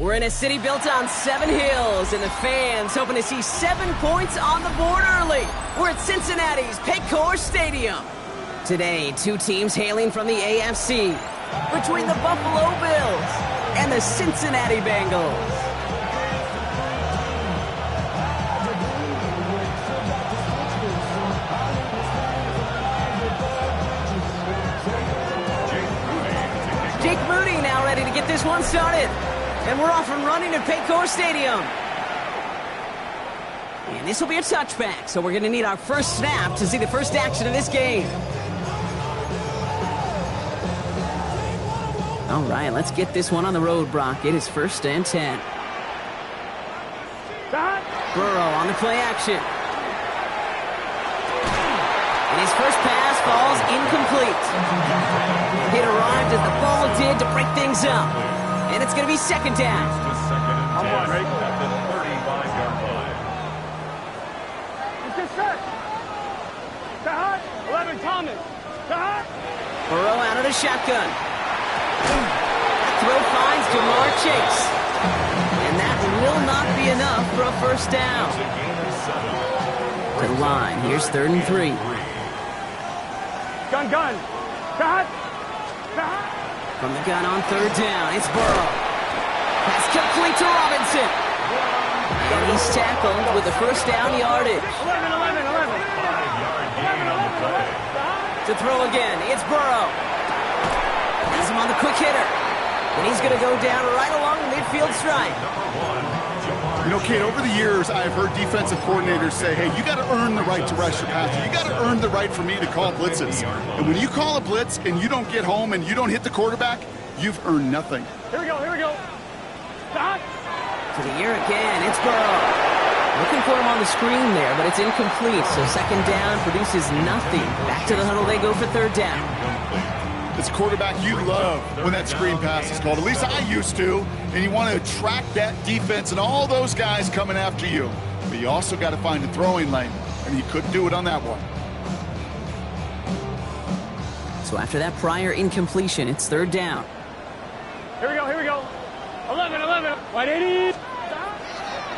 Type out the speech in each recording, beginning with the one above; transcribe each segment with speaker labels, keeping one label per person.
Speaker 1: We're in a city built on 7 hills, and the fans hoping to see 7 points on the board early. We're at Cincinnati's Paycor Stadium. Today, 2 teams hailing from the AFC, between the Buffalo Bills and the Cincinnati Bengals. Jake Moody now ready to get this one started. And we're off and running at Paycor Stadium. And this will be a touchback, so we're going to need our first snap to see the first action of this game. All right, let's get this one on the road, Brock. It is 1st and 10. Burrow on the play action. And his first pass falls incomplete. It arrived as the ball did to break things up. And it's going to be 2nd down.
Speaker 2: I'm on, right? At the 35-yard line.
Speaker 3: It's a set. Sahad, 11, Thomas. Sahad.
Speaker 1: Burrow out of the shotgun. Throw finds Jamar Chase. And that will not be enough for a first down. To the line. Here's 3rd and 3.
Speaker 3: Gun. Sahad.
Speaker 1: From the gun on 3rd down, it's Burrow. Pass complete to Robinson. And he's tackled with the first down yardage.
Speaker 3: 11.
Speaker 2: 5-yard gain on the play.
Speaker 1: To throw again, it's Burrow. Has him on the quick hitter. And he's going to go down right along the midfield stripe.
Speaker 4: You know, Kate, over the years, I've heard defensive coordinators say, hey, you got to earn the right to rush your passer. You got to earn the right for me to call blitzes. And when you call a blitz and you don't get home and you don't hit the quarterback, you've earned nothing.
Speaker 3: Here we go. Sahad.
Speaker 1: To the air again, it's Burrow. Looking for him on the screen there, but it's incomplete. So 2nd down produces nothing. Back to the huddle they go for 3rd down.
Speaker 4: As a quarterback, you love when that screen pass is called. At least I used to. And you want to attract that defense and all those guys coming after you. But you also got to find a throwing lane. And you couldn't do it on that one.
Speaker 1: So after that prior incompletion, it's 3rd down.
Speaker 3: Here we go. 11. Wide 80.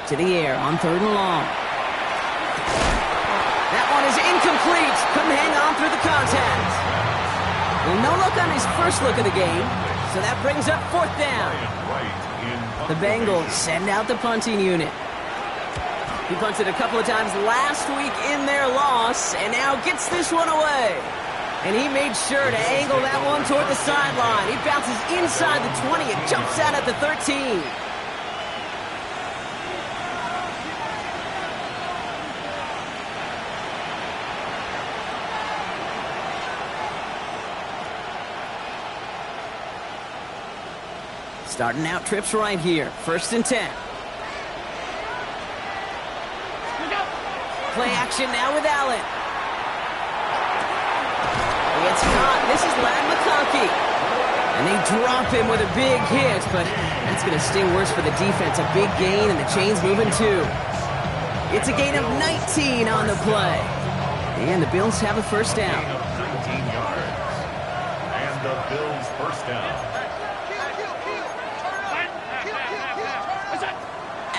Speaker 1: To the air on 3rd and long. That one is incomplete. Couldn't hang on through the contact. Well, no look on his first look of the game, so that brings up 4th down. The Bengals send out the punting unit. He punted a couple of times last week in their loss, and now gets this one away. And he made sure to angle that one toward the sideline. He bounces inside the 20 and jumps out at the 13. Starting out trips right here. 1st and 10. Play action now with Allen. It's caught. This is Ladd McConkey. And they drop him with a big hit, but that's going to sting worse for the defense. A big gain, and the chain's moving too. It's a gain of 19 on the play. And the Bills have a first down.
Speaker 2: 19 yards. And the Bills first down.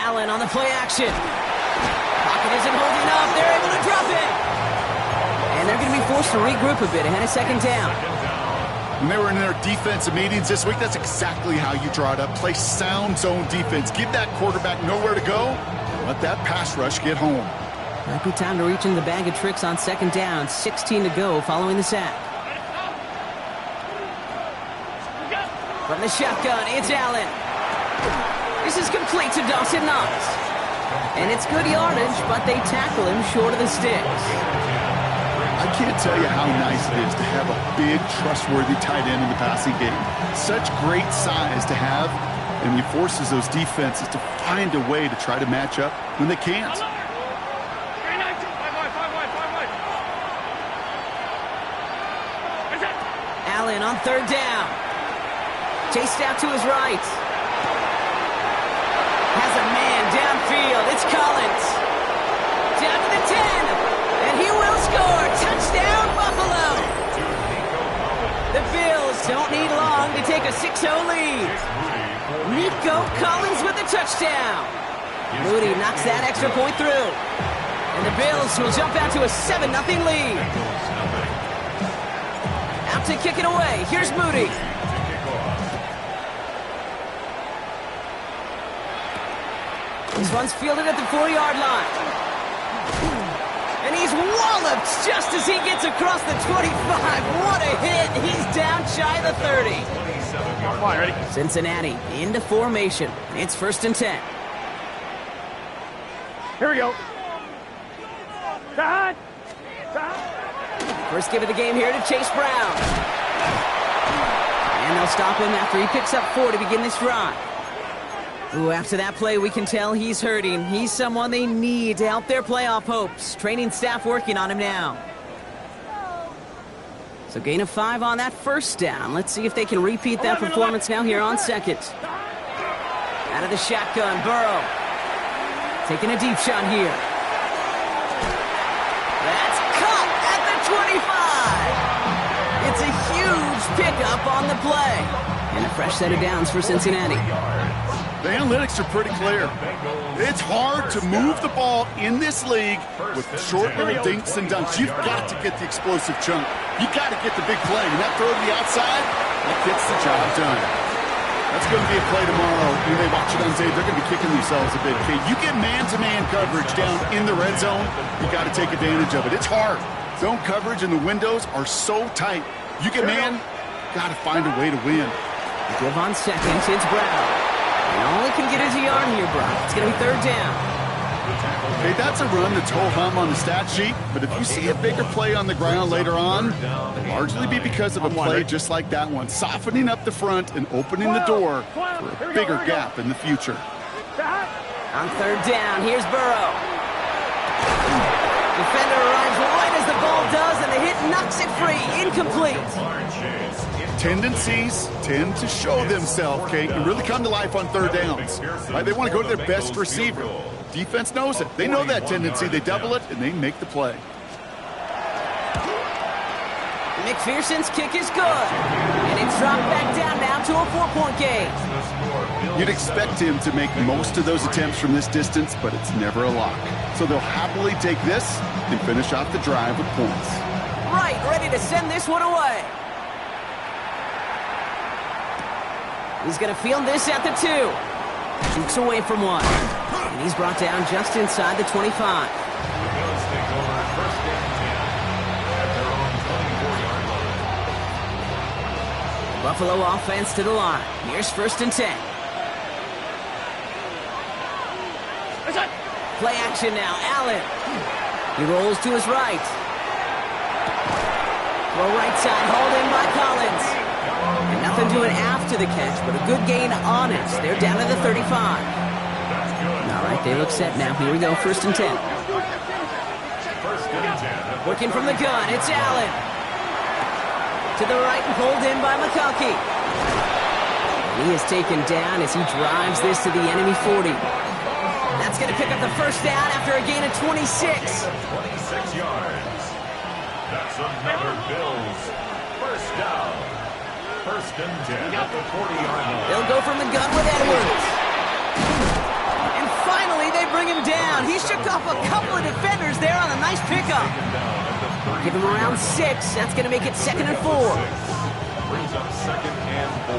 Speaker 1: Allen on the play action. Pocket isn't holding up. They're able to drop it. And they're going to be forced to regroup a bit ahead of 2nd down.
Speaker 4: When they were in their defensive meetings this week, that's exactly how you draw it up. Play sound zone defense. Give that quarterback nowhere to go. Let that pass rush get home.
Speaker 1: Might be time to reach in the bag of tricks on 2nd down. 16 to go following the sack. From the shotgun, it's Allen. This is complete to Dawson Knox. And it's good yardage, but they tackle him short of the sticks.
Speaker 4: I can't tell you how nice it is to have a big, trustworthy tight end in the passing game. Such great size to have, and he forces those defenses to find a way to try to match up when they can't.
Speaker 1: Allen on 3rd down. Chased out to his right. Has a man downfield. It's Collins. Down to the 10. And he will score. Touchdown, Buffalo. The Bills don't need long to take a 6-0 lead. Nico go. Collins with the touchdown. Moody knocks that extra point through. And the Bills will jump out to a 7-0 lead. Out to kick it away. Here's Moody. This one's fielded at the 4-yard line. And he's walloped just as he gets across the 25. What a hit. He's down shy of the 30.
Speaker 3: Come on, ready?
Speaker 1: Cincinnati into formation. It's 1st and 10.
Speaker 3: Here we go.
Speaker 1: First give of the game here to Chase Brown. And they'll stop him after he picks up 4 to begin this drive. Ooh, after that play, we can tell he's hurting. He's someone they need to help their playoff hopes. Training staff working on him now. So gain of 5 on that first down. Let's see if they can repeat that performance now here on second. Out of the shotgun, Burrow. Taking a deep shot here. That's caught at the 25. It's a huge pickup on the play. And a fresh set of downs for Cincinnati.
Speaker 4: The analytics are pretty clear. It's hard to move the ball in this league with short little dinks and dunks. You've got to get the explosive chunk. You've got to get the big play. And that throw to the outside, that gets the job done. That's going to be a play tomorrow. When they watch it on tape, they're going to be kicking themselves a bit. Okay, you get man-to-man coverage down in the red zone, you got to take advantage of it. It's hard. Zone coverage and the windows are so tight. You get man, got to find a way to win.
Speaker 1: Give on second, it's Brown. And all he can get is a yard here, Brock. It's going to be 3rd down.
Speaker 4: Hey, that's a run that's ho-hum on the stat sheet, but if you see a bigger play on the ground later on, it'll largely be because of a play just like that one, softening up the front and opening the door for a bigger gap in the future.
Speaker 1: On 3rd down, here's Burrow. Defender arrives right as the ball does, and the hit knocks it free. Incomplete.
Speaker 4: Tendencies tend to show themselves, Kate, and really come to life on 3rd downs. Right? They want to go to their best receiver. Defense knows it. They know that tendency. They double it, and they make the play.
Speaker 1: McPherson's kick is good. And it's dropped back down now to a 4-point game.
Speaker 4: You'd expect him to make most of those attempts from this distance, but it's never a lock. So they'll happily take this and finish off the drive with points.
Speaker 1: Right, ready to send this one away. He's going to field this at the 2. Jukes away from 1. And he's brought down just inside the 25. Buffalo offense to the line. Here's 1st and 10. Play action now. Allen. He rolls to his right. Throw right side, hauled in by Collins. And nothing doing after the catch, but a good gain on it. They're down to the 35. All right, they look set now. Here we go, 1st and 10. Working from the gun, it's Allen. To the right and pulled in by McConkey. He is taken down as he drives this to the enemy 40. That's going to pick up the 1st down after a gain of 26.
Speaker 2: 26 yards. That's another Bills 1st down. 1st and 10 at the 40-yard line.
Speaker 1: They'll go from the gun with Edwards. And finally, they bring him down. He shook off a couple of defenders there on a nice pickup. Give him around 6. That's going to make it 2nd and 4.
Speaker 2: Brings up 2nd and 4.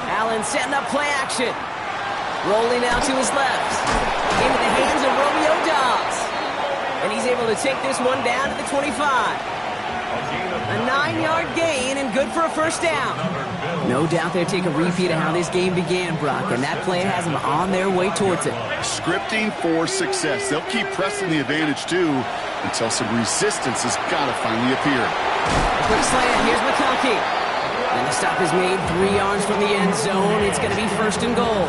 Speaker 1: Allen setting up play action. Rolling out to his left. Into the hands of Romeo Doubs. And he's able to take this one down to the 25. A 9-yard gain and good for a 1st down. No doubt they'll take a repeat of how this game began, Brock, and that play has them on their way towards it.
Speaker 4: Scripting for success. They'll keep pressing the advantage, too, until some resistance has got to finally appear.
Speaker 1: Quick slant. Here's McConkey. And the stop is made 3 yards from the end zone. It's going to be 1st and goal.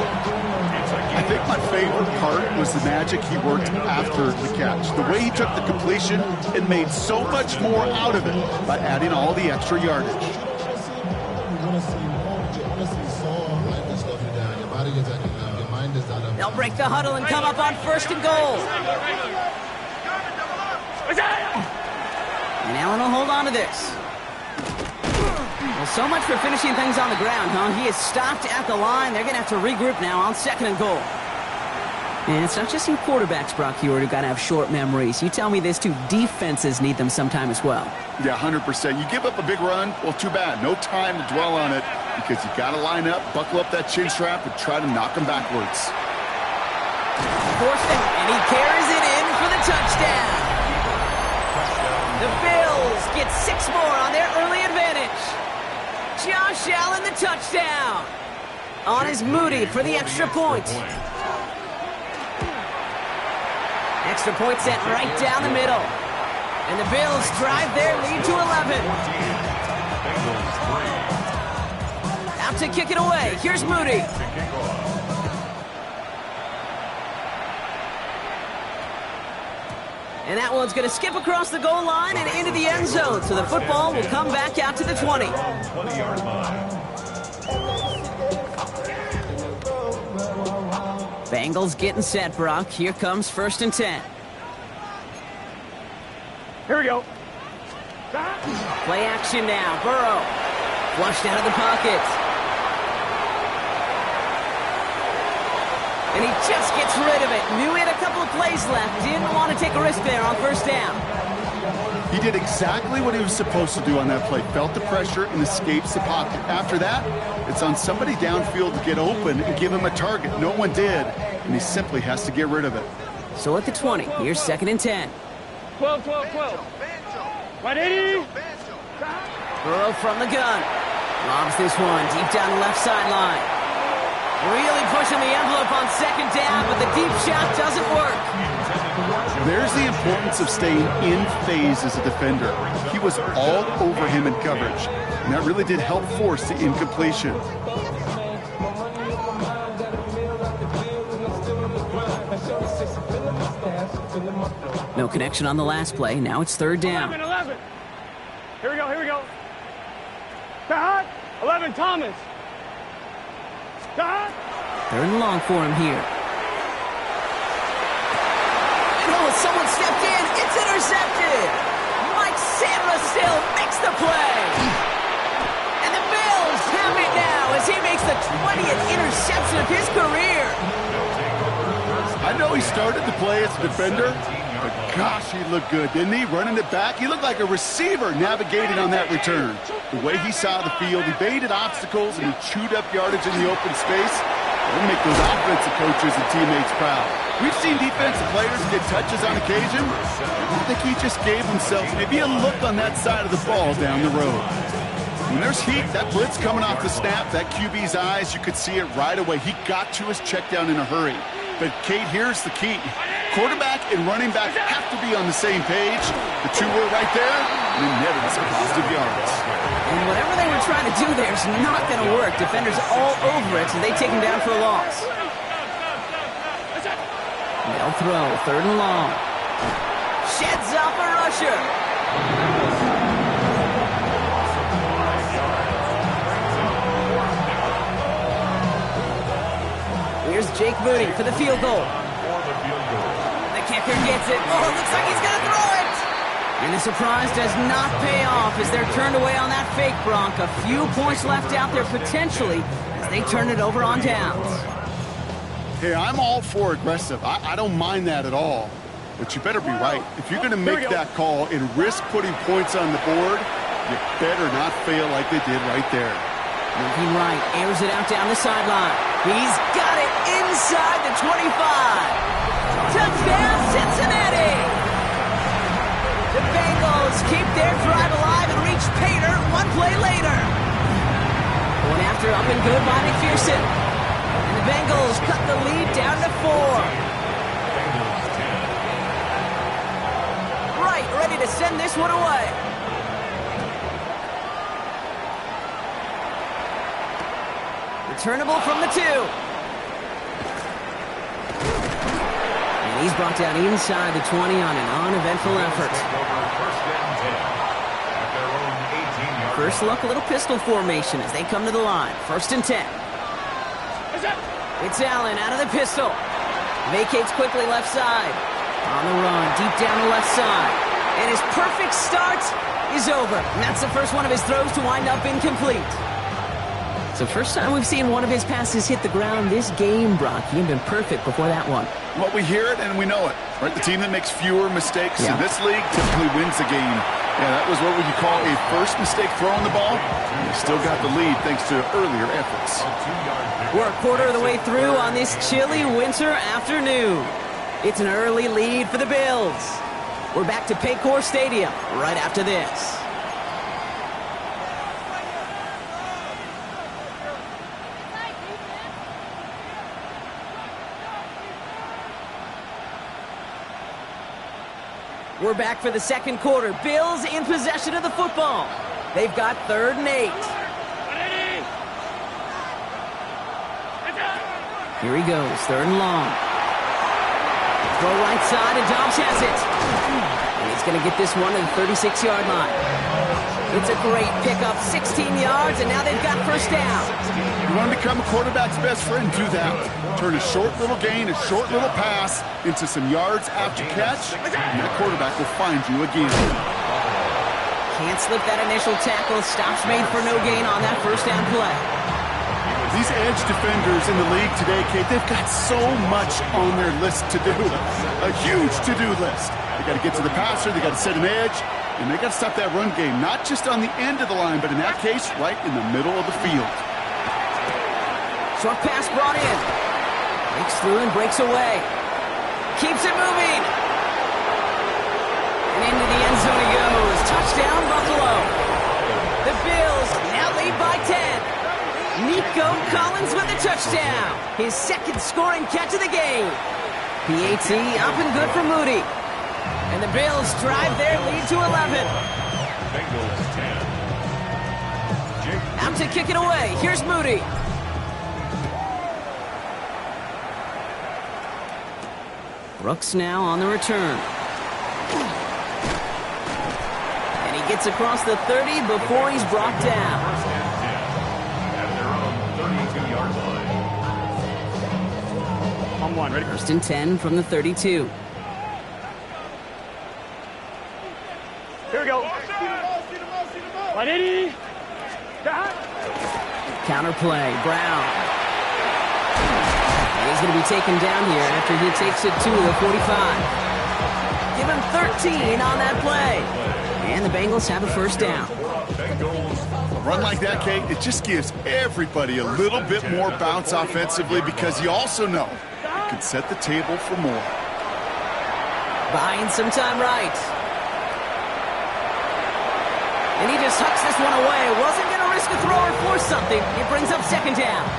Speaker 4: I think my favorite part was the magic he worked after the catch. The way he took the completion and made so much more out of it by adding all the extra yardage.
Speaker 1: They'll break the huddle and come up on 1st and goal. And Allen will hold on to this. Well, so much for finishing things on the ground, huh? He is stopped at the line. They're going to have to regroup now on 2nd and goal. And it's not just you quarterbacks, Brock Huard, who got to have short memories. You tell me this too, defenses need them sometime as well.
Speaker 4: Yeah, 100%. You give up a big run, well, too bad. No time to dwell on it because you got to line up, buckle up that chin strap, and try to knock them backwards.
Speaker 1: Forced it, and he carries it in for the touchdown. The Bills get 6 more on their early advantage. Josh Allen, the touchdown. On is Moody for the extra point. Extra point sent right down the middle. And the Bills drive their lead to 11. Out to kick it away. Here's Moody. And that one's going to skip across the goal line and into the end zone. So the football will come back out to the 20. Bengals getting set, Brock. Here comes 1st and 10.
Speaker 3: Here we go.
Speaker 1: Play action now. Burrow. Flushed out of the pocket. And he just gets rid of it. Knew he had a couple of plays left. Didn't want to take a risk there on 1st down.
Speaker 4: He did exactly what he was supposed to do on that play. Felt the pressure and escapes the pocket. After that, it's on somebody downfield to get open and give him a target. No one did, and he simply has to get rid of it.
Speaker 1: So at the 20, here's 2nd and 10.
Speaker 3: 12. 180.
Speaker 1: Burrow from the gun. Lobs this one deep down the left sideline. Really pushing the envelope on 2nd down, but the deep shot doesn't work.
Speaker 4: There's the importance of staying in phase as a defender. He was all over him in coverage, and that really did help force the incompletion.
Speaker 1: No connection on the last play. Now it's 3rd down.
Speaker 3: 11. Here we go. 11, Thomas.
Speaker 1: 3rd and long for him here. Oh, someone stepped in. It's intercepted. Mike Sandra still makes the play. And the Bills have it now as he makes the 20th interception of his career.
Speaker 4: I know he started the play as a defender, but gosh, he looked good, didn't he? Running it back, he looked like a receiver navigating on that return. The way he saw the field, he baited obstacles, and he chewed up yardage in the open space. It'll make those offensive coaches and teammates proud. We've seen defensive players get touches on occasion. I think he just gave himself maybe a look on that side of the ball down the road. When there's heat, that blitz coming off the snap, that QB's eyes, you could see it right away. He got to his check down in a hurry. But, Kate, here's the key. Quarterback and running back have to be on the same page. The two were right there, and they netted some positive yards.
Speaker 1: And whatever they were trying to do there is not going to work. Defenders all over it, so they take him down for a loss. They'll throw, 3rd and long. Sheds off a rusher. Here's Jake Moody for the field goal. The kicker gets it. Oh, it looks like he's going to throw it. And the surprise does not pay off as they're turned away on that fake, Bronc. A few points left out there potentially as they turn it over on downs.
Speaker 4: Hey, I'm all for aggressive. I don't mind that at all. But you better be right. If you're going to make that call and risk putting points on the board, you better not fail like they did right there.
Speaker 1: Moving right, airs it out down the sideline. He's got it inside the 25. Touchdown, Cincinnati! The Bengals keep their drive alive and reach Pater one play later. Going after up and good by McPherson. And the Bengals cut the lead down to 4. Right, ready to send this one away. Returnable from the 2. And he's brought down inside the 20 on an uneventful effort. First look, a little pistol formation as they come to the line. 1st and 10. It's Allen out of the pistol. Vacates quickly left side. On the run, deep down the left side. And his perfect start is over. And that's the first one of his throws to wind up incomplete. It's the first time we've seen one of his passes hit the ground this game, Brock. He had been perfect before that one.
Speaker 4: Well, we hear it and we know it, right? The team that makes fewer mistakes in this league typically wins the game. Yeah, that was what would you call a first mistake throwing the ball. They still got the lead thanks to earlier efforts.
Speaker 1: We're a quarter of the way through on this chilly winter afternoon. It's an early lead for the Bills. We're back to Paycor Stadium right after this. We're back for the second quarter. Bills in possession of the football. They've got 3rd and 8. Here he goes, 3rd and long. Throw right side, and Dobbs has it. And he's going to get this one to the 36-yard line. It's a great pickup, 16 yards, and now they've got first down.
Speaker 4: You want to become a quarterback's best friend, do that. Turn a short little gain, a short little pass into some yards after catch, and that quarterback will find you again.
Speaker 1: Can't slip that initial tackle. Stops made for no gain on that first down play.
Speaker 4: These edge defenders in the league today, Kate, they've got so much on their list to do. A huge to-do list. They got to get to the passer, they got to set an edge, and they got to stop that run game, not just on the end of the line, but in that case, right in the middle of the field.
Speaker 1: Short pass brought in. Breaks through and breaks away. Keeps it moving. And into the end zone he goes. Touchdown, Buffalo. The Bills now lead by 10. Nico Collins with the touchdown. His second scoring catch of the game. PAT up and good for Moody. And the Bills drive their lead to 11.
Speaker 2: Bengals 10.
Speaker 1: Out to kick it away. Here's Moody. Brooks now on the return. And he gets across the 30 before he's brought down.
Speaker 2: First and 10 at their own 32-yard line.
Speaker 3: On one, ready?
Speaker 1: First and 10 from the 32.
Speaker 3: Here we go. Ready?
Speaker 1: Counter play. Brown. He's going to be taken down here after he takes it to the 45. Give him 13 on that play. And the Bengals have a first down.
Speaker 4: A run like that, Kate, it just gives everybody a little bit more bounce offensively because you also know you can set the table for more.
Speaker 1: Buying some time right. And he just hucks this one away. Wasn't going to risk a throw or force something. It brings up second down.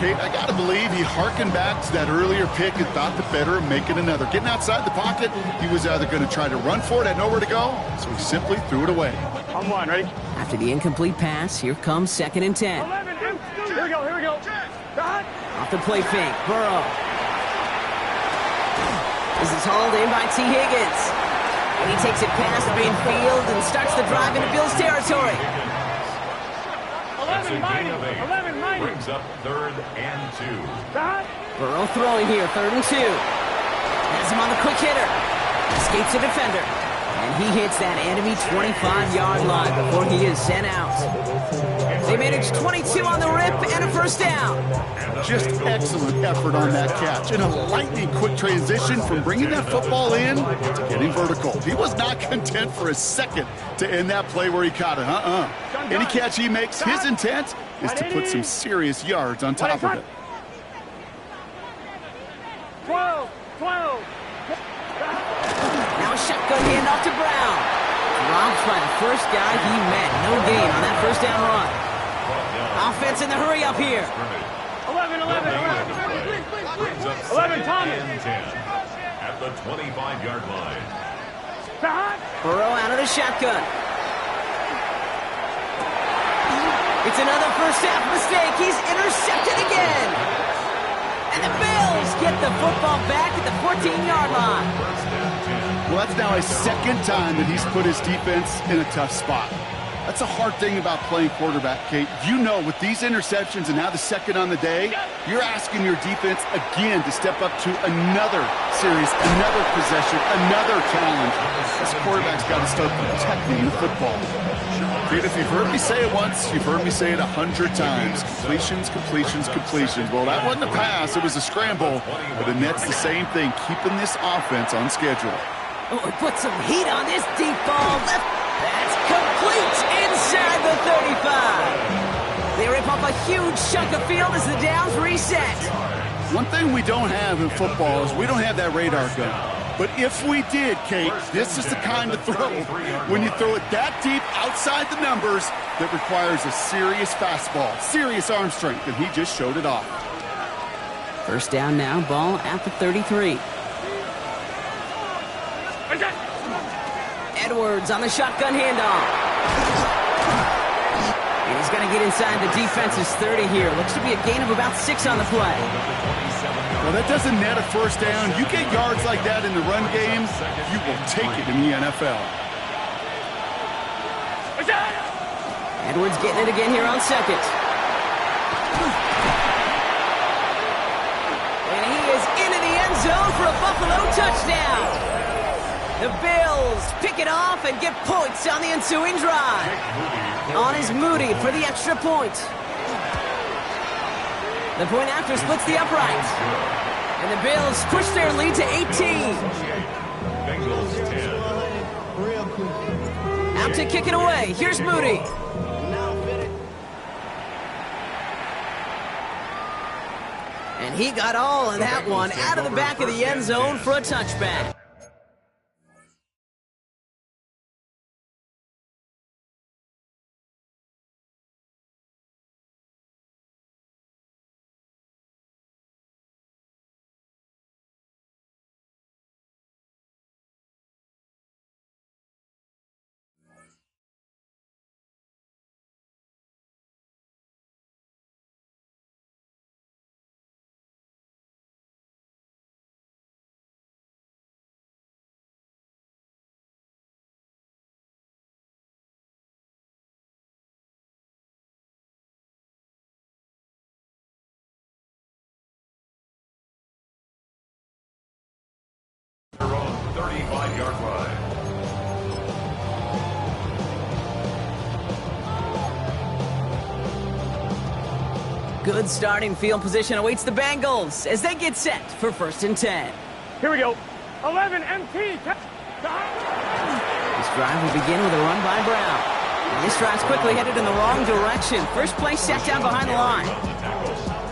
Speaker 4: Kate, I got to believe he harkened back to that earlier pick and thought the better of making another. Getting outside the pocket, he was either going to try to run for it, had nowhere to go, so he simply threw it away.
Speaker 3: On one, ready?
Speaker 1: After the incomplete pass, here comes 2nd and 10.
Speaker 3: 11, here we go, here we go.
Speaker 1: Off the play fake, Burrow. This is hauled in by T. Higgins. And he takes it past midfield and starts the drive into Bills territory.
Speaker 3: 11 minus. 11 minus.
Speaker 2: Brings up 3rd and 2.
Speaker 1: Burrow throwing here, 3rd and 2. Has him on the quick hitter. Escapes the defender. And he hits that enemy 25-yard line before he is sent out. They manage 22 on the rip and a first down.
Speaker 4: Just excellent effort on that catch. And a lightning quick transition from bringing that football in to getting vertical. He was not content for a second to end that play where he caught it. Any catch he makes, his intent is to put some serious yards on top of it.
Speaker 3: 12.
Speaker 1: Now a shotgun handoff to Brown. Dropped by the first guy he met. No gain on that first down run. Offense in the hurry up here.
Speaker 3: 11, Thomas.
Speaker 2: 10 at the 25-yard line.
Speaker 1: Burrow out of the shotgun. It's another first half mistake. He's intercepted again. And the Bills get the football back at the 14-yard line.
Speaker 4: Well, that's now his second time that he's put his defense in a tough spot. That's a hard thing about playing quarterback, Kate. You know, with these interceptions and now the second on the day, you're asking your defense again to step up to another series, another possession, another challenge. This quarterback's got to start protecting the football. Kate, if you've heard me say it once, you've heard me say it 100 times. Completions, completions, completions. Well, that wasn't a pass. It was a scramble. But the Nets the same thing, keeping this offense on schedule.
Speaker 1: Oh, put some heat on this deep ball. That's complete inside the 35. They rip off a huge chunk of field as the downs reset.
Speaker 4: One thing we don't have in football is we don't have that radar gun. But if we did, Kate, this is the kind of throw, when you throw it that deep outside the numbers, that requires a serious fastball, serious arm strength, and he just showed it off.
Speaker 1: First down now, ball at the 33. Edwards on the shotgun handoff. And he's going to get inside the defense's 30 here. Looks to be a gain of about 6 on the play.
Speaker 4: Well, that doesn't net a first down. You get yards like that in the run game, you will take it in the NFL.
Speaker 1: Edwards getting it again here on second. And he is into the end zone for a Buffalo touchdown. The Bills pick it off and get points on the ensuing drive. On is Moody for the extra point. The point after splits the upright. And the Bills push their lead to 18. Out to kick it away. Here's Moody. And he got all of that one out of the back of the end zone for a touchback.
Speaker 2: Their own 35-yard line.
Speaker 1: Good starting field position awaits the Bengals as they get set for 1st and 10.
Speaker 3: Here we go. 11 MT.
Speaker 1: This drive will begin with a run by Brown. And this drive's quickly headed in the wrong direction. First play set down behind the line.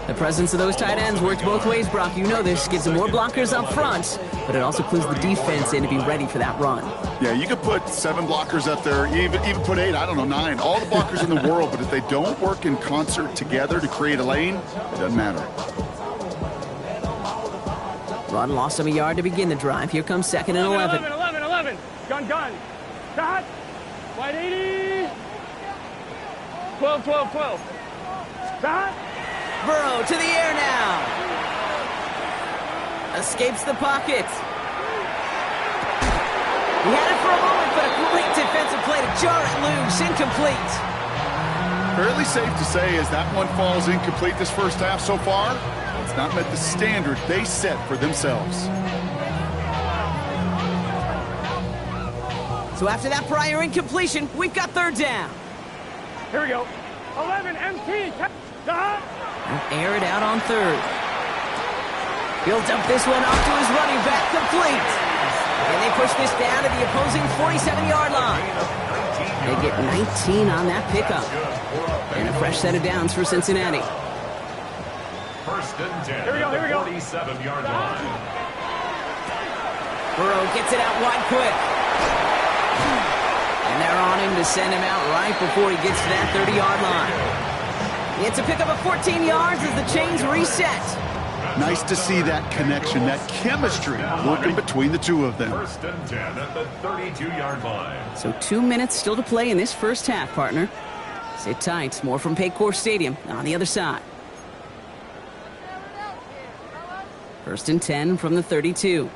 Speaker 1: The presence of those tight ends works both ways, Brock. You know this. Gives them more blockers up front, but it also clues the defense in to be ready for that run.
Speaker 4: Yeah, you could put 7 blockers up there, even put 8, I don't know, 9. All the blockers in the world, but if they don't work in concert together to create a lane, it doesn't matter.
Speaker 1: Run lost him a yard to begin the drive. Here comes 2nd and 11.
Speaker 3: 11. Gun. Dot. Wide 80. 12. Dot.
Speaker 1: Burrow to the air now. Escapes the pocket. He had it for a moment, but a great defensive play to jar it loose. Incomplete.
Speaker 4: Fairly safe to say as that one falls incomplete this first half so far, it's not met the standard they set for themselves.
Speaker 1: So after that prior incompletion, we've got 3rd down.
Speaker 3: Here we go. 11 MT. Dot.
Speaker 1: Air it out on 3rd. He'll dump this one off to his running back, complete. And they push this down to the opposing 47-yard line. They get 19 on that pickup. And a fresh set of downs for Cincinnati.
Speaker 2: 1st and 10.
Speaker 3: Here we go.
Speaker 2: 47-yard line.
Speaker 1: Burrow gets it out wide quick. And they're on him to send him out right before he gets to that 30-yard line. It's a pickup of 14 yards as the chains reset.
Speaker 4: Nice to see that connection, that chemistry working between the two of them.
Speaker 2: 1st and 10 at the 32-yard line.
Speaker 1: So 2 minutes still to play in this first half, partner. Sit tight. More from Paycor Stadium on the other side. 1st and 10 from the 32.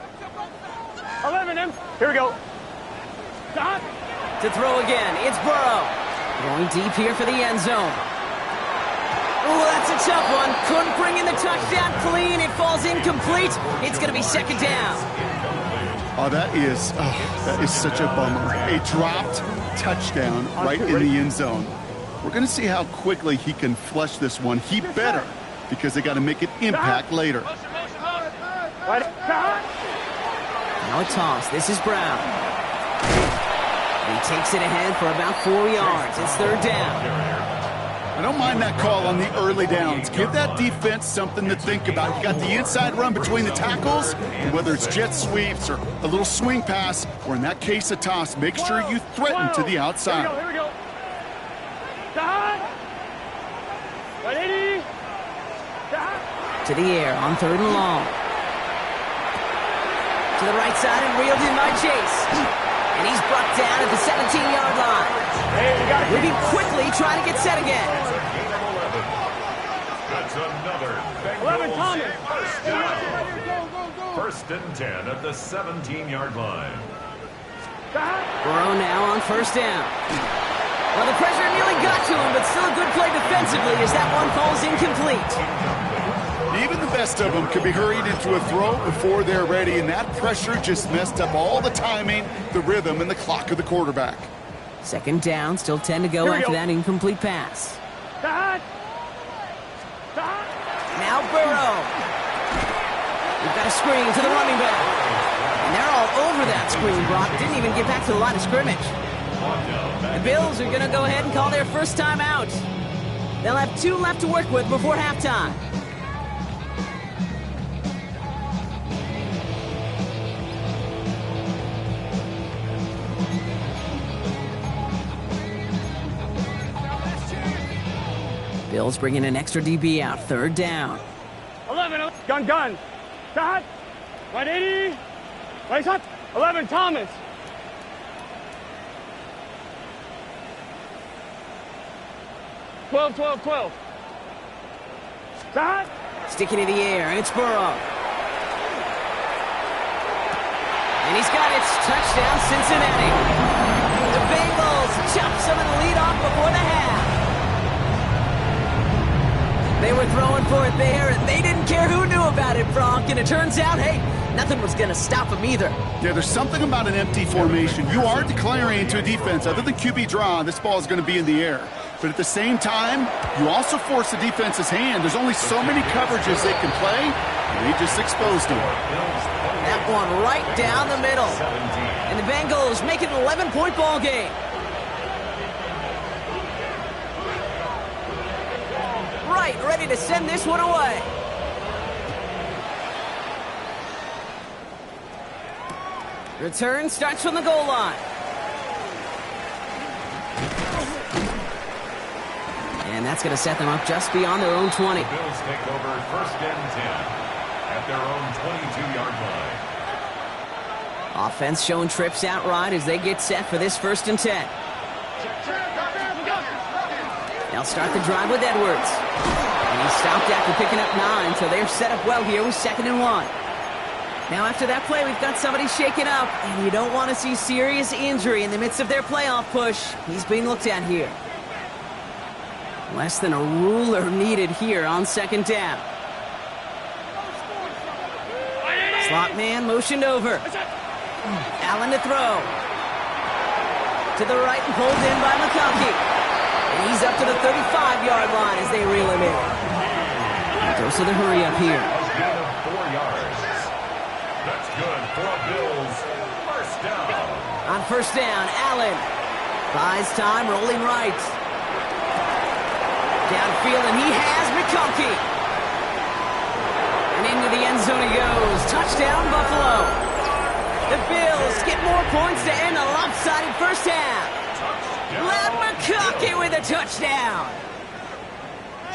Speaker 3: 11 M. Here we go. Dot.
Speaker 1: To throw again, it's Burrow. Going deep here for the end zone. Oh, that's a tough one. Couldn't bring in the touchdown clean. It falls incomplete. It's going to be second down.
Speaker 4: Oh, that is such a bummer. A dropped touchdown right in the end zone. We're going to see how quickly he can flush this one. He better, because they got to make an impact later.
Speaker 1: Now a toss. This is Brown. He takes it ahead for about 4 yards. It's third down.
Speaker 4: I don't mind that call on the early downs. Give that defense something to think about. You got the inside run between the tackles, and whether it's jet sweeps or a little swing pass, or in that case a toss, make sure you threaten to the outside.
Speaker 3: Here we go. 180.
Speaker 1: To the air on third and long. To the right side and reeled in by Chase. And he's brought down at the 17-yard line. Moving quickly, trying to get set again.
Speaker 2: That's another
Speaker 3: 11, Thomas.
Speaker 2: first down. First and 10 at the 17-yard line.
Speaker 1: Burrow now on first down. Well, the pressure nearly got to him, but still a good play defensively as that one falls incomplete.
Speaker 4: Even the best of them could be hurried into a throw before they're ready, and that pressure just messed up all the timing, the rhythm, and the clock of the quarterback.
Speaker 1: Second down, still 10 to go after that incomplete pass. Now Burrow. We've got a screen to the running back. And they're all over that screen, Brock. Didn't even get back to the line of scrimmage. The Bills are going to go ahead and call their first time out. They'll have 2 left to work with before halftime. Bills bringing an extra DB out. Third down.
Speaker 3: 11. Gun. Shot. 180. Right shot. 11. Thomas. 12. Shot.
Speaker 1: Sticking in the air, and it's Burrow. And he's got it. Touchdown, Cincinnati. The Bengals chop some of the lead off before the half. They were throwing for it there, and they didn't care who knew about it, Bronk. And it turns out, hey, nothing was going to stop them either.
Speaker 4: Yeah, there's something about an empty formation. You are declaring to a defense, other than QB draw, this ball is going to be in the air. But at the same time, you also force the defense's hand. There's only so many coverages they can play, and they just exposed them.
Speaker 1: That one right down the middle. And the Bengals make it an 11-point ball game. Right, ready to send this one away. Return starts from the goal line. And that's going to set them up just beyond their own 20.
Speaker 2: The Bills take over first and 10 at their own 22-yard line.
Speaker 1: Offense showing trips out right as they get set for this first and 10. They'll start the drive with Edwards. And he stopped after picking up 9, so they're set up well here with 2nd and 1. Now after that play, we've got somebody shaken up, and you don't want to see serious injury in the midst of their playoff push. He's being looked at here. Less than a ruler needed here on 2nd down. Slot man motioned over. Allen to throw. To the right and pulled in by McConkey. And he's up to the 35-yard line as they reel him in. Goes to the hurry up here.
Speaker 2: A gain of 4 yards. That's good for a Bills first down.
Speaker 1: On first down, Allen buys time, rolling right. Downfield, and he has McConkey. And into the end zone he goes. Touchdown, Buffalo. The Bills get more points to end a lopsided first half. Led McConkey with a touchdown.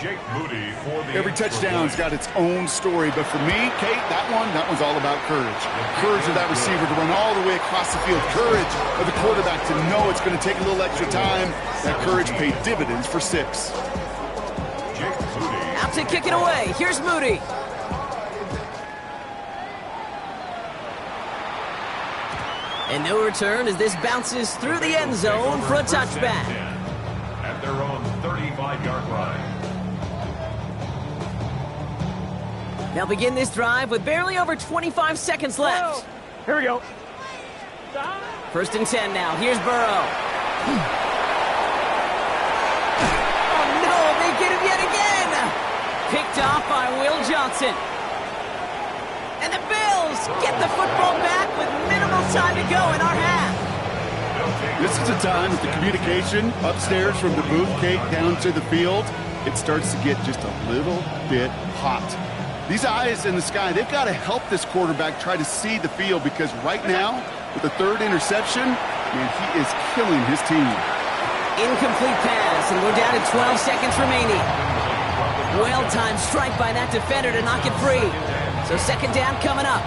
Speaker 2: Jake Moody for the
Speaker 4: Every touchdown's got its own story, but for me, Kate, that one's all about courage. Courage of that receiver to run all the way across the field. Courage of the quarterback to know it's going to take a little extra time. That courage paid dividends for 6.
Speaker 2: Jake Moody.
Speaker 1: Out to kick it away. Here's Moody. And no return as this bounces through the end zone for a touchback. They'll begin this drive with barely over 25 seconds left.
Speaker 3: Here we go.
Speaker 1: First and 10 now. Here's Burrow. Oh, no, they get him yet again. Picked off by Will Johnson. And the Bills get the football back with minimal time to go in our half.
Speaker 4: This is a time that the communication upstairs from the booth cake down to the field, it starts to get just a little bit hot. These eyes in the sky, they've got to help this quarterback try to see the field, because right now, with the third interception, man, he is killing his team.
Speaker 1: Incomplete pass, and we're down to 12 seconds remaining. Well-timed strike by that defender to knock it free. So second down coming up.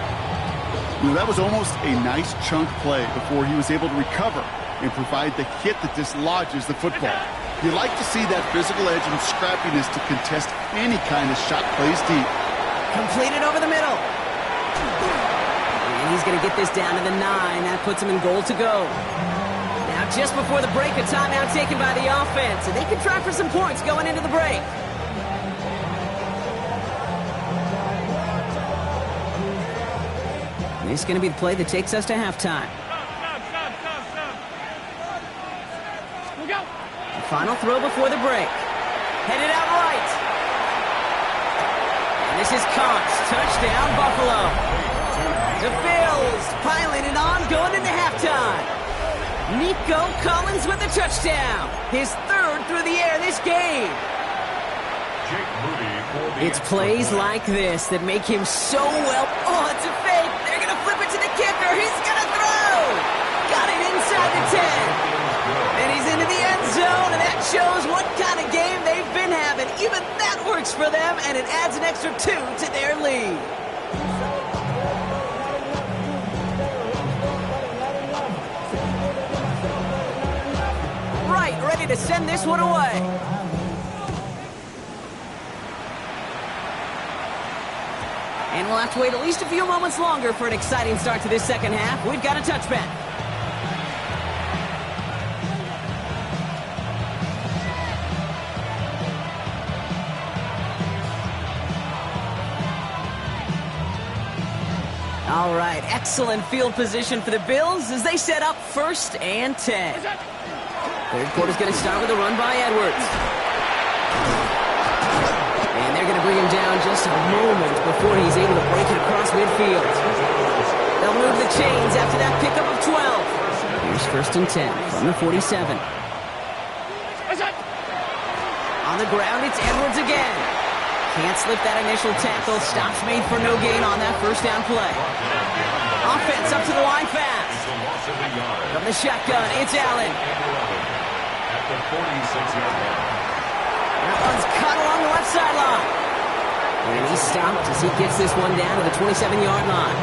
Speaker 4: You know, that was almost a nice chunk play before he was able to recover and provide the hit that dislodges the football. You like to see that physical edge and scrappiness to contest any kind of shot plays deep.
Speaker 1: Completed over the middle. And he's going to get this down to the 9. That puts him in goal to go. Now just before the break, a timeout taken by the offense, and they can try for some points going into the break. This is going to be the play that takes us to halftime.
Speaker 3: Look out.
Speaker 1: The final throw before the break. Headed out right. And this is Cox. Touchdown, Buffalo. The Bills piling it on going into halftime. Nico Collins with the touchdown. His third through the air this game. It's plays like this that make him so well. Oh, it's a fake. They're going to flip it to the kicker. He's going to throw. Got it inside the 10. And he's into the end zone, and that shows what kind of game they've been having. Even that works for them, and it adds an extra 2 to their lead. Right, ready to send this one away. And we'll have to wait at least a few moments longer for an exciting start to this second half. We've got a touchback. All right, excellent field position for the Bills as they set up first and 10. Third quarter's going to start with a run by Edwards. And they're going to bring him down just a moment before he's able to break it across midfield. They'll move the chains after that pickup of 12. Here's first and 10 from the 47. On the ground, it's Edwards again. Can't slip that initial tackle. Stops made for no gain on that first down play. Offense up to the line fast. From the shotgun, it's Allen.
Speaker 2: At the 46-yard line.
Speaker 1: That one's cut along the left sideline. And he's stopped as he gets this one down to the 27-yard line.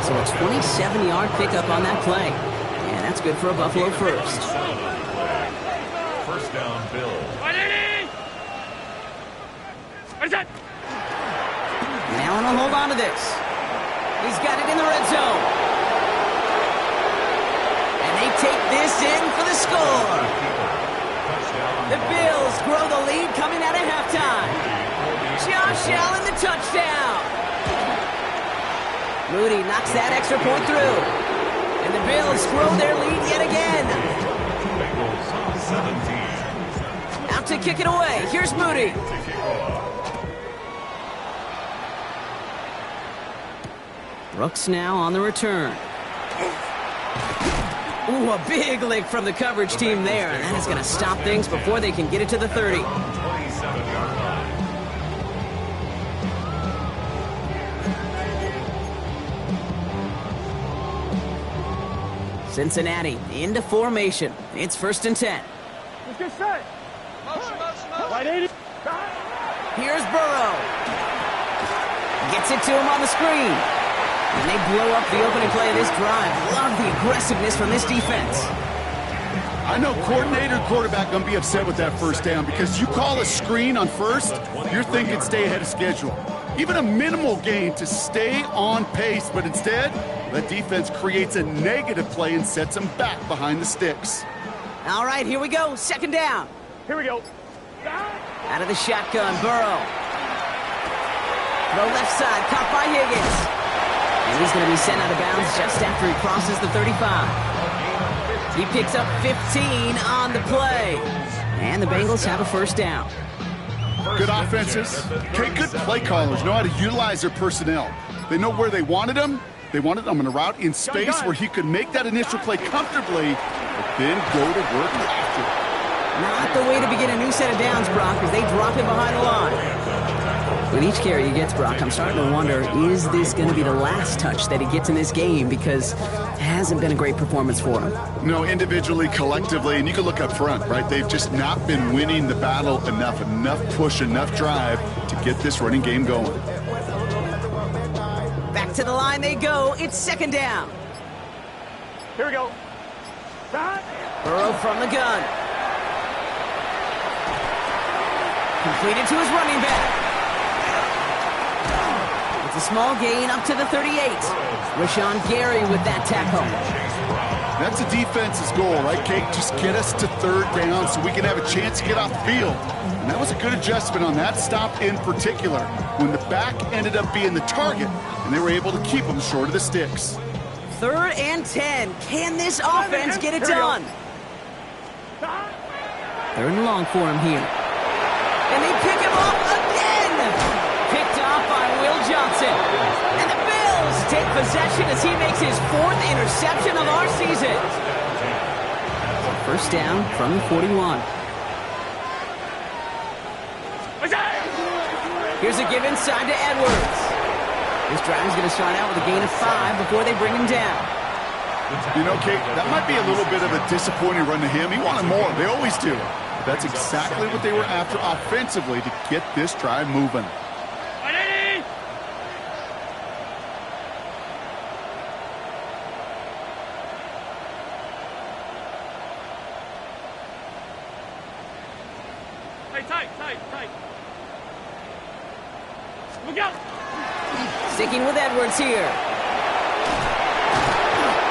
Speaker 1: So a 27-yard pickup on that play. And that's good for a Buffalo first.
Speaker 2: First down, Bill.
Speaker 1: And Allen will hold on to this. He's got it in the red zone. And they take this in for the score. The Bills grow the lead coming out of halftime. Josh Allen, the touchdown. Moody knocks that extra point through. And the Bills grow their lead yet again. Out to kick it away. Here's Moody. Brooks now on the return. Ooh, a big lick from the coverage team there, and that is going to stop things before they can get it to the 30.
Speaker 2: 27-yard line.
Speaker 1: Cincinnati into formation. It's first and 10.
Speaker 3: Let's get set. Right 80.
Speaker 1: Here's Burrow. Gets it to him on the screen. And they blow up the opening play of this drive. Love the aggressiveness from this defense.
Speaker 4: I know coordinator and quarterback going to be upset with that first down, because you call a screen on first, you're thinking stay ahead of schedule. Even a minimal gain to stay on pace, but instead, that defense creates a negative play and sets them back behind the sticks.
Speaker 1: All right, here we go. Second down.
Speaker 3: Here we go.
Speaker 1: Out of the shotgun, Burrow. Throw left side, caught by Higgins. And he's going to be sent out of bounds just after he crosses the 35. He picks up 15 on the play. And the Bengals have a first down.
Speaker 4: Good offenses. Okay, good play callers know how to utilize their personnel. They know where they wanted him. They wanted him on a route in space where he could make that initial play comfortably, but then go to work after.
Speaker 1: Not the way to begin a new set of downs, Brock, as they drop him behind the line. With each carry he gets, Brock, I'm starting to wonder, is this going to be the last touch that he gets in this game? Because it hasn't been a great performance for him.
Speaker 4: No, individually, collectively, and you can look up front, right? They've just not been winning the battle enough push, enough drive to get this running game going.
Speaker 1: Back to the line they go. It's second down.
Speaker 3: Here we go.
Speaker 1: Burrow from the gun. Completed to his running back. It's a small gain up to the 38. Rashawn Gary with that tackle.
Speaker 4: That's a defense's goal, right, Kate? Just get us to third down so we can have a chance to get off the field. And that was a good adjustment on that stop in particular, when the back ended up being the target, and they were able to keep him short of the sticks.
Speaker 1: 3rd and 10. Can this offense get it done? 3rd and long for him here. And they pick him up again. Picked off by Will Johnson. And the Bills take possession as he makes his 4th interception of our season. First down from the 41. Here's a give inside to Edwards. This drive is going to start out with a gain of 5 before they bring him down.
Speaker 4: You know, Kate, that might be a little bit of a disappointing run to him. He wanted more. They always do. But that's exactly what they were after offensively to get this drive moving.
Speaker 3: Tight. Look out!
Speaker 1: Sticking with Edwards here.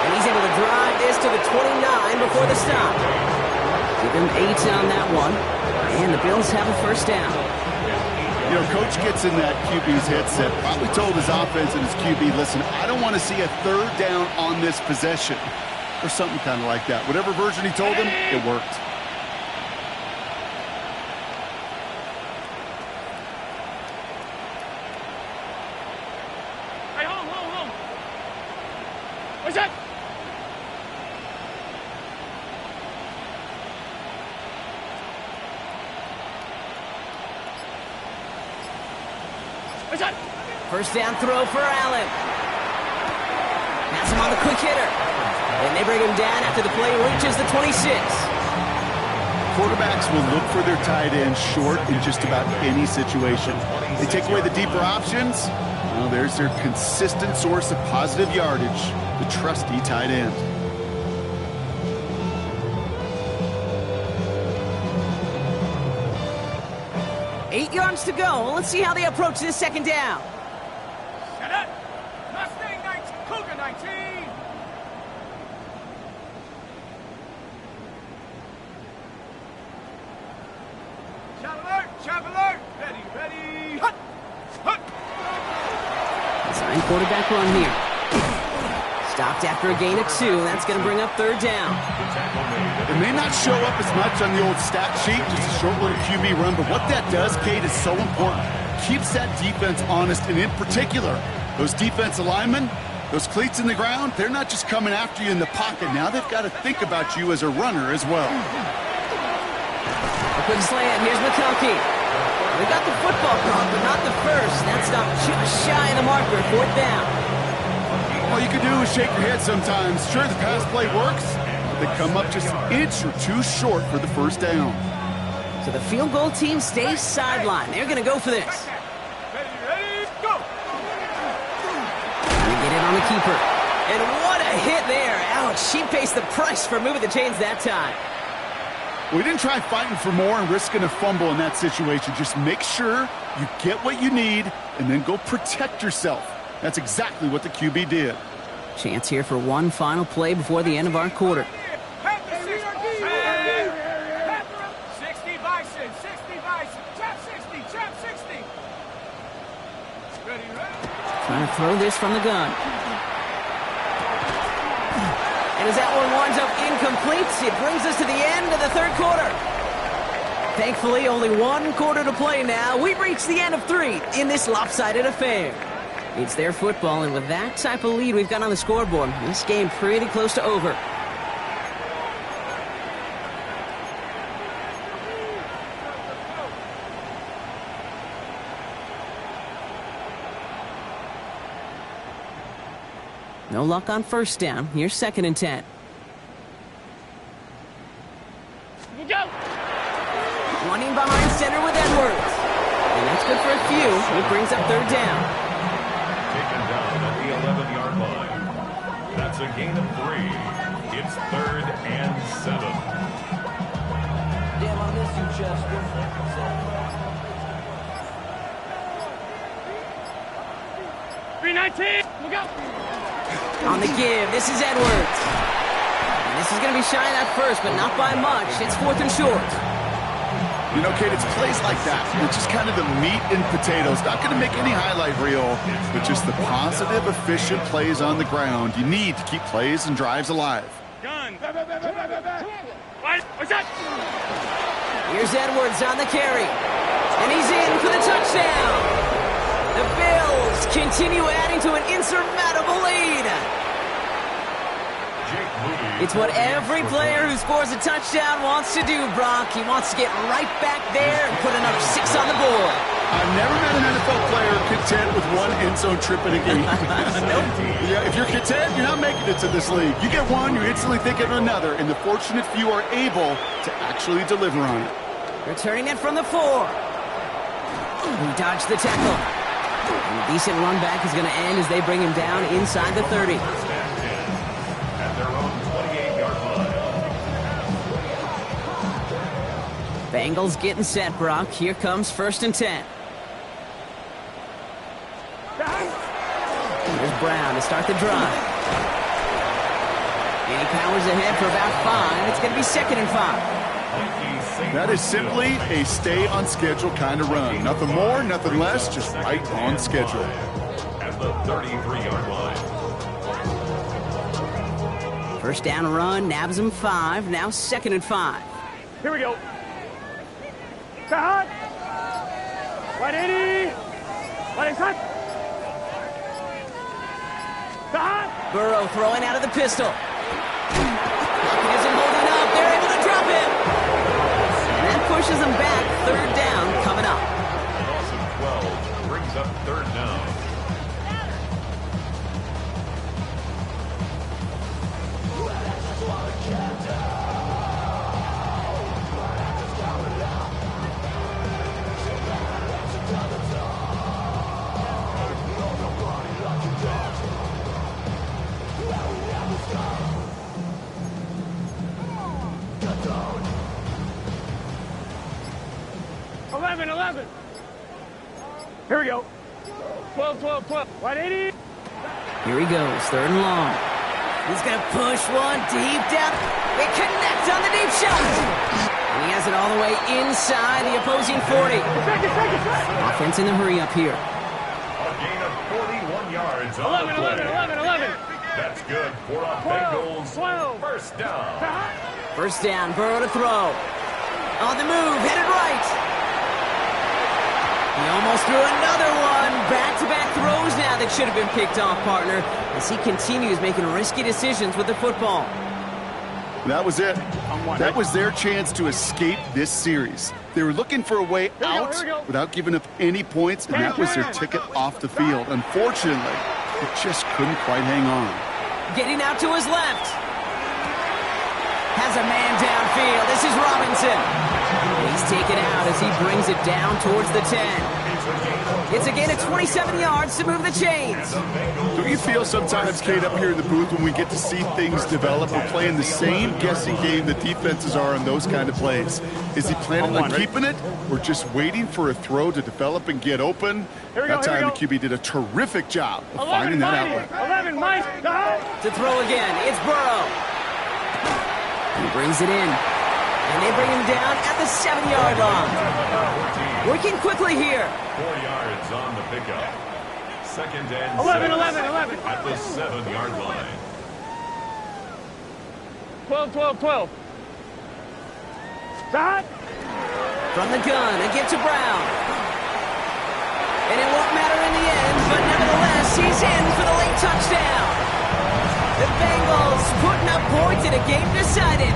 Speaker 1: And he's able to drive this to the 29 before the stop. Give him 8 on that one. And the Bills have a first down.
Speaker 4: You know, Coach gets in that QB's headset, probably told his offense and his QB, listen, I don't want to see a 3rd down on this possession. Or something kind of like that. Whatever version he told him, it worked.
Speaker 3: What's that? What's that?
Speaker 1: First down throw for Allen. Pass him on the quick hitter. And they bring him down after the play reaches the 26.
Speaker 4: Quarterbacks will look for their tight end short in just about any situation. They take away the deeper options. Well, there's their consistent source of positive yardage, the trusty tight end.
Speaker 1: Eight yards to go. Let's see how they approach this second down.
Speaker 3: Set up. Mustang 19, Cougar 19. Chap alert. Ready. Hut.
Speaker 1: Design quarterback run here. Stopped after a gain of 2. That's going to bring up 3rd down.
Speaker 4: It may not show up as much on the old stat sheet, just a short little QB run, but what that does, Kate, is so important. Keeps that defense honest, and in particular, those defensive linemen, those cleats in the ground, they're not just coming after you in the pocket. Now they've got to think about you as a runner as well.
Speaker 1: A quick slant. Here's McConkey. They got the football caught, but not the first. That's not just shy of the marker. 4th down.
Speaker 4: All you can do is shake your head sometimes. Sure, the pass play works. They come up just an inch or 2 short for the first down.
Speaker 1: So the field goal team stays sidelined. They're going to go for this.
Speaker 3: Ready, go!
Speaker 1: Trying to get in on the keeper. And what a hit there. Ouch, she pays the price for moving the chains that time.
Speaker 4: We didn't try fighting for more and risking a fumble in that situation. Just make sure you get what you need and then go protect yourself. That's exactly what the QB did.
Speaker 1: Chance here for one final play before the end of our quarter.
Speaker 3: 60 Bison, trap 60.
Speaker 1: Trying to throw this from the gun. And as that one winds up incomplete, it brings us to the end of the third quarter. Thankfully, only one quarter to play now. We've reached the end of 3 in this lopsided affair. It's their football, and with that type of lead we've got on the scoreboard, this game pretty close to over. No luck on first down. Here's 2nd and 10.
Speaker 3: Go!
Speaker 1: Running behind center with Edwards. And that's good for a few. It brings up 3rd down.
Speaker 2: Taken down at the 11-yard line. That's a gain of 3. It's 3rd and 7.
Speaker 1: Damn, I miss you, Chester.
Speaker 3: 319. Look out!
Speaker 1: On the give, this is Edwards. And this is going to be shy at first, but not by much. It's 4th and short.
Speaker 4: You know, Kate, it's plays like that. It's just kind of the meat and potatoes. Not going to make any highlight reel, but just the positive, efficient plays on the ground. You need to keep plays and drives alive.
Speaker 3: Gun. What's that?
Speaker 1: Here's Edwards on the carry. And he's in for the touchdown. The Bills continue adding to an insurmountable lead. It's what every player who scores a touchdown wants to do, Brock. He wants to get right back there and put another 6 on the board.
Speaker 4: I've never met an NFL player content with one end zone trip in a game. Yeah, if you're content, you're not making it to this league. You get one, you instantly think of another, and the fortunate few are able to actually deliver on it.
Speaker 1: Returning it from the 4. He dodged the tackle. And a decent run back is going to end as they bring him down inside the 30.
Speaker 2: At their own 28-yard line.
Speaker 1: Bengals getting set, Brock. Here comes 1st and 10. Here's Brown to start the drive. And he powers ahead for about 5. It's going to be 2nd and 5.
Speaker 4: That is simply a stay-on-schedule kind of run. Nothing more, nothing less, just right on schedule.
Speaker 2: At the 33-yard line.
Speaker 1: 1st down run, nabs him 5. Now 2nd and 5.
Speaker 3: Here we go. Hot. 180. 180. Hot.
Speaker 1: Burrow throwing out of the pistol. Clock isn't holding up. They're able to drop him. And that pushes them back. 3rd down coming up.
Speaker 2: Loss of 12 brings up 3rd down.
Speaker 3: Here we go. 12. 180.
Speaker 1: Here he goes, 3rd and long. He's going to push one deep down. It connects on the deep shot. And he has it all the way inside the opposing 40. Offense in the hurry up here.
Speaker 2: A gain of 41 yards on
Speaker 3: 11.
Speaker 2: That's good for a Bengals
Speaker 3: 12.
Speaker 2: 1st down.
Speaker 1: 1st down, Burrow to throw. On the move, headed right. He almost threw another one. Back-to-back throws now that should have been picked off, partner, as he continues making risky decisions with the football.
Speaker 4: That was it. That was their chance to escape this series. They were looking for a way out without giving up any points, and that was their ticket off the field. Unfortunately, they just couldn't quite hang on.
Speaker 1: Getting out to his left. Has a man downfield. This is Robinson. He's taken out as he brings it down towards the 10. It's a gain of 27 yards to move the chains.
Speaker 4: Don't you feel sometimes, Kate, up here in the booth when we get to see things develop, we're playing the same guessing game the defenses are on those kind of plays? Is he planning on keeping it or just waiting for a throw to develop and get open? That time the QB did a terrific job of finding that outlet.
Speaker 3: 11, Mike.
Speaker 1: To throw again, it's Burrow. He brings it in. And they bring him down at the 7-yard line. Working quickly here.
Speaker 2: 4 yards on the pickup. Second and
Speaker 3: 11,
Speaker 2: 6
Speaker 3: 11, 11.
Speaker 2: at the 7-yard line.
Speaker 3: 12, 12, 12. Stop.
Speaker 1: From the gun, a give to Brown. And it won't matter in the end, but nevertheless, he's in for the late touchdown. The Bengals putting up points in a game decided.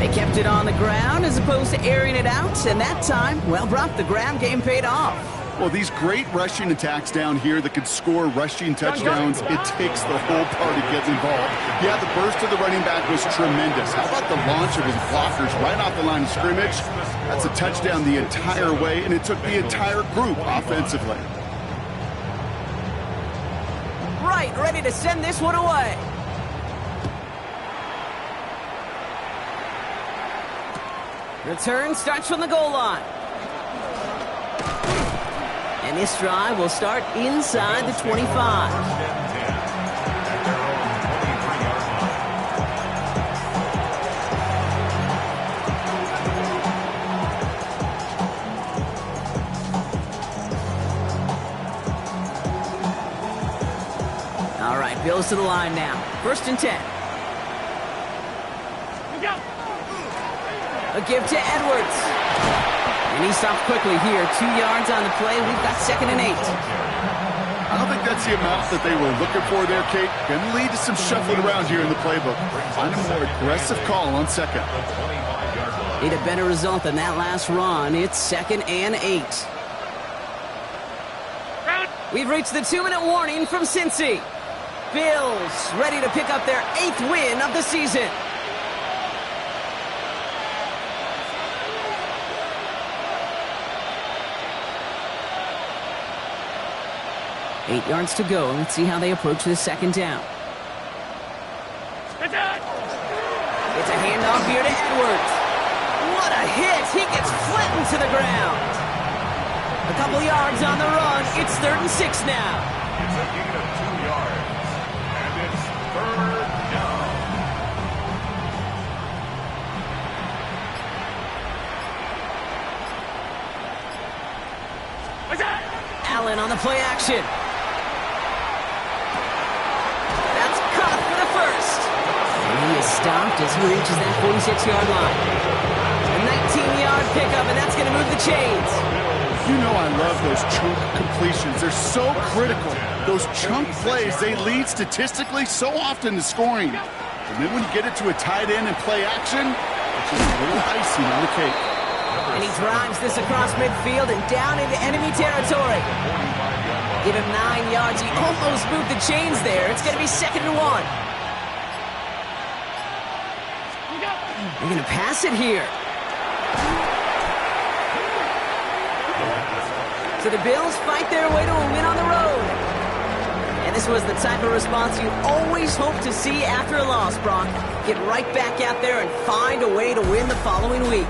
Speaker 1: They kept it on the ground as opposed to airing it out, and that time, well, Brock, the ground game paid off.
Speaker 4: Well, these great rushing attacks down here that could score rushing touchdowns, it takes the whole party to get involved. Yeah, the burst of the running back was tremendous. How about the launch of his blockers right off the line of scrimmage? That's a touchdown the entire way, and it took the entire group offensively.
Speaker 1: Right, ready to send this one away. Return starts from the goal line. And this drive will start inside the 25. All right, Bills to the line now. 1st and 10. A give to Edwards. And he stops quickly here. 2 yards on the play. We've got 2nd and 8.
Speaker 4: I don't think that's the amount that they were looking for there, Kate. Going to lead to some shuffling around here in the playbook. Find a more aggressive call on 2nd.
Speaker 1: Need a better result than that last run. It's 2nd and 8. We've reached the 2-minute warning from Cincy. Bills ready to pick up their 8th win of the season. 8 yards to go. Let's see how they approach this 2nd down. It's a handoff here to Edwards. What a hit! He gets flattened to the ground. A couple yards on the run. It's 3rd and 6 now.
Speaker 2: It's a gain of 2 yards. And it's 3rd down.
Speaker 1: Allen on the play action. That's caught for the 1st. And he is stopped as he reaches that 46-yard line. A 19-yard pickup, and that's going to move the chains.
Speaker 4: You know I love those chunk completions. They're so critical. Those chunk plays, they lead statistically so often to scoring. And then when you get it to a tight end and play action, it's just a little icing on the cake.
Speaker 1: And he drives this across midfield and down into enemy territory. Give him 9 yards. He almost moved the chains there. It's going to be 2nd and 1. They're going to pass it here. So the Bills fight their way to a win on the road. And this was the type of response you always hope to see after a loss, Brock. Get right back out there and find a way to win the following week.